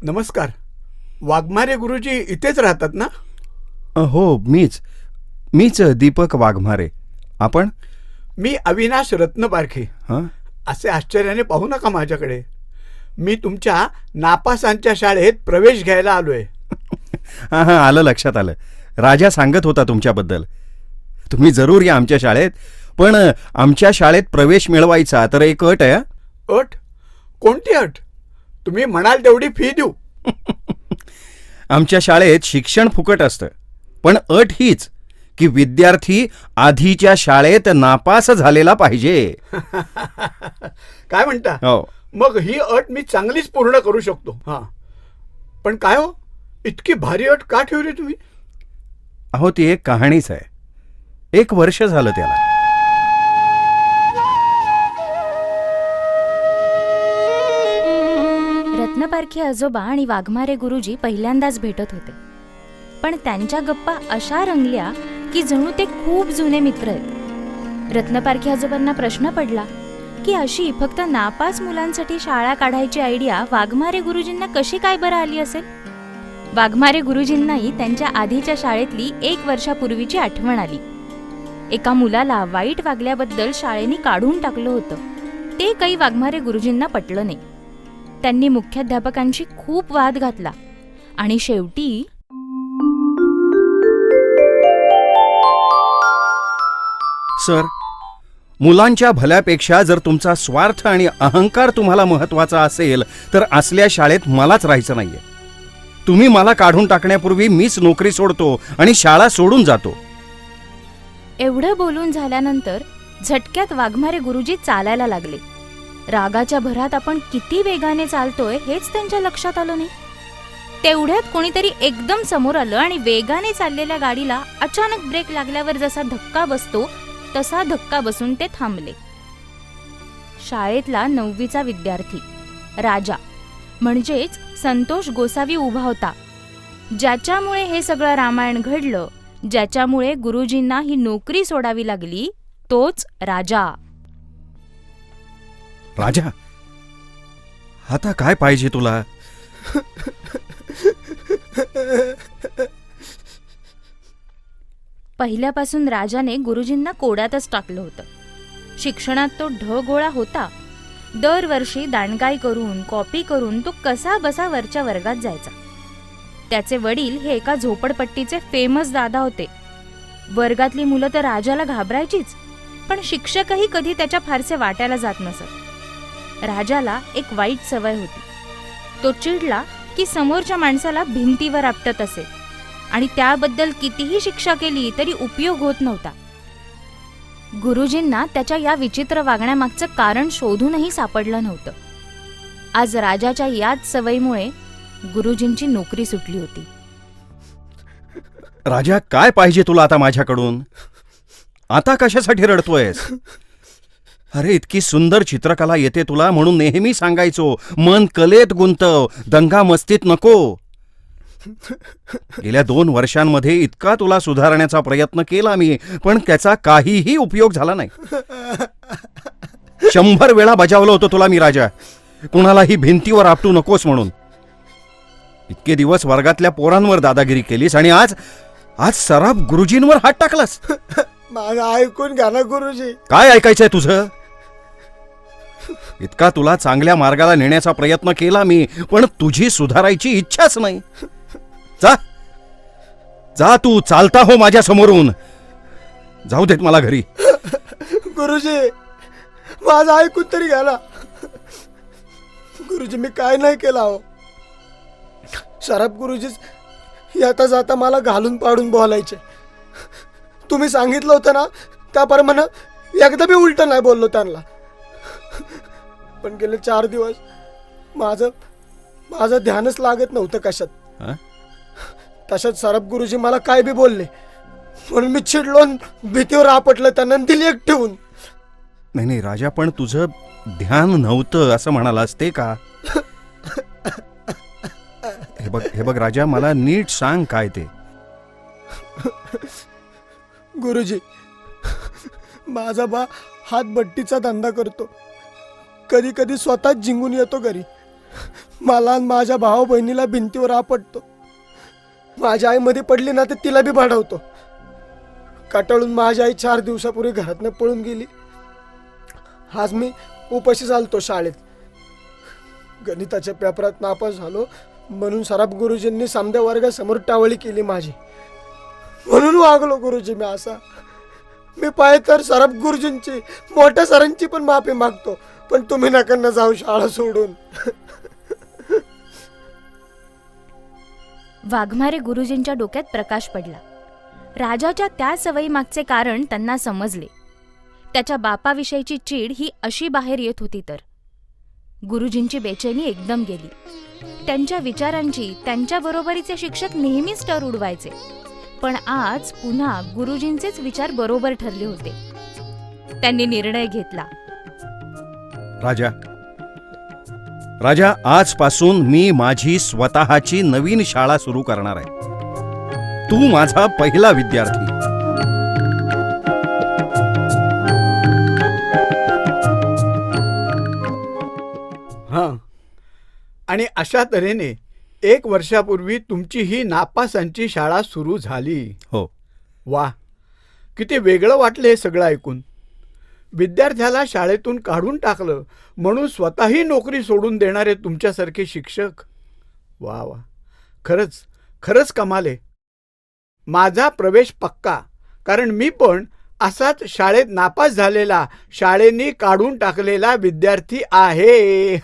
नमस्कार. वाघमारे गुरुजी इथेच राहतात ना? हो, मीच दीपक वाघमारे. आपण? मी अविनाश रत्नपारखे. हां असे आश्चर्याने पाहू नका माझ्याकडे. मी तुमच्या नापासांच्या शाळेत प्रवेश घ्यायला आलोय. हां हां, आलं, लक्षात आलं. राजा सांगत होता तुमच्याबद्दल. तुम्ही जरूर या आमच्या शाळेत. पण आमच्या शाळेत प्रवेश मिळवायचा तर एक अट आहे. अट? कोणती अट? तुम्ही म्हणाल तेवढी फी देऊ. आमच्या शाळेत शिक्षण फुकट असतं, पण अट हीच की विद्यार्थी आधीच्या शाळेत नापास झालेला पाहिजे. काय म्हणता? हो. मग ही अट मी चांगलीच पूर्ण करू शकतो. हां, पण काय हो, इतकी भारी अट का ठेवली तुम्ही? अहो, ती एक कहाणीच आहे. 1 वर्ष झालं त्याला. रत्नपारखी आजोबा आणि वाघमारे गुरुजी पहिल्यांदाच भेटत होते, पण त्यांच्या गप्पा अशा रंगल्या की जणू ते खूप जुने मित्र आहेत. रत्नपारखी आजोबांना प्रश्न पडला की अशी फक्त नापास मुलांसाठी शाळा काढायची आयडिया वाघमारे गुरुजींना कशी काय बरं आली असेल. वाघमारे गुरुजींनाही त्यांच्या आधीच्या शाळेतली 1 वर्षापूर्वीची आठवण आली. एका मुलाला वाईट वागल्याबद्दल शाळेने काढून टाकलं होतं. ते काही वाघमारे गुरुजींना पटलं नाही. त्यांनी मुख्याध्यापकांशी खूप वाद घातला आणि शेवटी सर, मुलांच्या भल्यापेक्षा जर तुमचा स्वार्थ आणि अहंकार तुम्हाला महत्वाचा असेल तर असल्या शाळेत मलाच राहायचं नाहीये. तुम्ही मला काढून टाकण्यापूर्वी मीच नोकरी सोडतो आणि शाळा सोडून जातो. एवढं बोलून झाल्यानंतर झटक्यात वाघमारे गुरुजी चालायला लागले. रागाच्या भरात आपण किती वेगाने चालतोय हेच त्यांच्या लक्षात आलं नाही. तेवढ्यात कोणीतरी एकदम समोर आलं आणि वेगाने चाललेल्या गाडीला अचानक ब्रेक लागल्यावर जसा धक्का बसतो तसा धक्का बसून ते थांबले. शाळेतला 9वीचा विद्यार्थी राजा म्हणजेच संतोष गोसावी उभा होता. ज्याच्यामुळे हे सगळं रामायण घडलं, ज्याच्यामुळे गुरुजींना ही नोकरी सोडावी लागली, तोच राजा. राजा, आता काय पाहिजे तुला? पहिल्यापासून राजाने गुरुजींना कोड्यातच टाकलं होतं. शिक्षणात तो ढगोळा होता. दरवर्षी दांडगाई करून कॉपी करून तो कसा बसा वरच्या वर्गात जायचा. त्याचे वडील हे एका झोपडपट्टीचे फेमस दादा होते. वर्गातली मुलं तर राजाला घाबरायचीच, पण शिक्षकही कधी त्याच्या फारसे वाट्याला जात नसत. राजाला एक वाईट सवय होती. तो चिडला की समोरच्या माणसाला भिंतीवर आपटत असे आणि त्याबद्दल कितीही शिक्षा केली तरी उपयोग होत नव्हता. गुरुजींना त्याच्या या विचित्र वागण्यामागचं कारण शोधूनही सापडलं नव्हतं. आज राजाच्या याच सवयीमुळे गुरुजींची नोकरी सुटली होती. राजा, काय पाहिजे तुला आता माझ्याकडून? आता कशासाठी रडतोयस? अरे, इतकी सुंदर चित्रकला येते तुला म्हणून नेहमी सांगायचो, मन कलेत गुंतव, दंगा मस्तीत नको. गेल्या 2 वर्षांमध्ये इतका तुला सुधारण्याचा प्रयत्न केला मी, पण त्याचा काहीही उपयोग झाला नाही. 100 वेळा बजावलं होतं तुला मी राजा, कुणालाही भिंतीवर आपटू नकोस म्हणून. इतके दिवस वर्गातल्या पोरांवर दादागिरी केलीस आणि आज सराफ गुरुजींवर हात टाकलास. माझं ऐकून घ्या ना गुरुजी. काय ऐकायचंय तुझं? इतका तुला चांगल्या मार्गाला नेण्याचा प्रयत्न केला मी, पण तुझी सुधारायची इच्छाच नाही. जा जा, तू चालता हो माझ्या समोरून. जाऊ देत मला घरी. गुरुजी, माझं ऐकून तरी घ्या ना. गुरुजी, मी काय नाही केला हो. शराब गुरुजीच येता जाता मला घालून पाडून बोलायचे. तुम्ही सांगितलं होतं ना त्याप्रमाणे एकदा मी उलट नाही बोललो त्यांना. पण गेले 4 दिवस माझं ध्यानच लागत नव्हतं कशात. तशात सरब गुरुजी मला काय बी बोलले म्हणून मी चिडलो, भीतीवर आपटलं त्यांना, दिली एक ठेवून. नाही राजा, पण तुझं ध्यान नव्हतं असं म्हणालास ते का? हे बघ राजा, मला नीट सांग काय ते. गुरुजी, माझा बा हातभट्टीचा धंदा करतो. कधी कधी स्वतःच जिंकून येतो घरी. मला आणि माझ्या भाऊ बहिणीला भिंतीवर आपटतो. माझ्या आई मध्ये पडली ना तर तिला बी भाडवतो. कटाळून माझी आई 4 दिवसापूर्वी घरातनं पळून गेली. आज मी उपाशी चालतो शाळेत. गणिताच्या पेपरात नापास झालो म्हणून सराफ गुरुजींनी समद्या वर्गासमोर टावळी केली माझी. म्हणून वागलो गुरुजी मी असा. मी पाय तर सराफ गुरुजींची, मोठ्या सरांची पण माफी मागतो, पण तुम्ही नका न जाऊ शाळा सोडून. वाघमारे गुरुजींच्या डोक्यात प्रकाश पडला. राजाच्या त्या सवयी मागचे कारण त्यांना समजले. त्याच्या बापाविषयीची चीड ही अशी बाहेर येत होती तर गुरुजींची बेचैनी एकदम गेली. त्यांच्या विचारांची त्यांच्या बरोबरीचे शिक्षक नेहमीच टर उडवायचे, पण आज पुन्हा गुरुजींचेच विचार बरोबर ठरले होते. त्यांनी निर्णय घेतला. राजा, आजपासून मी माझी स्वतःची नवीन शाळा सुरू करणार आहे. तू माझा पहिला विद्यार्थी. हां, आणि अशा तऱ्हेने 1 वर्षापूर्वी तुमची ही नापासांची शाळा सुरू झाली. हो. वा, किती वेगळं वाटलं हे सगळं ऐकून. विद्यार्थ्याला शाळेतून काढून टाकलं म्हणून स्वतःही नोकरी सोडून देणारे तुमच्यासारखे शिक्षक. वा वा, खरंच खरंच कमाल आहे. माझा प्रवेश पक्का, कारण मी पण असाच शाळेत नापास झालेला, शाळेने काढून टाकलेला विद्यार्थी आहे.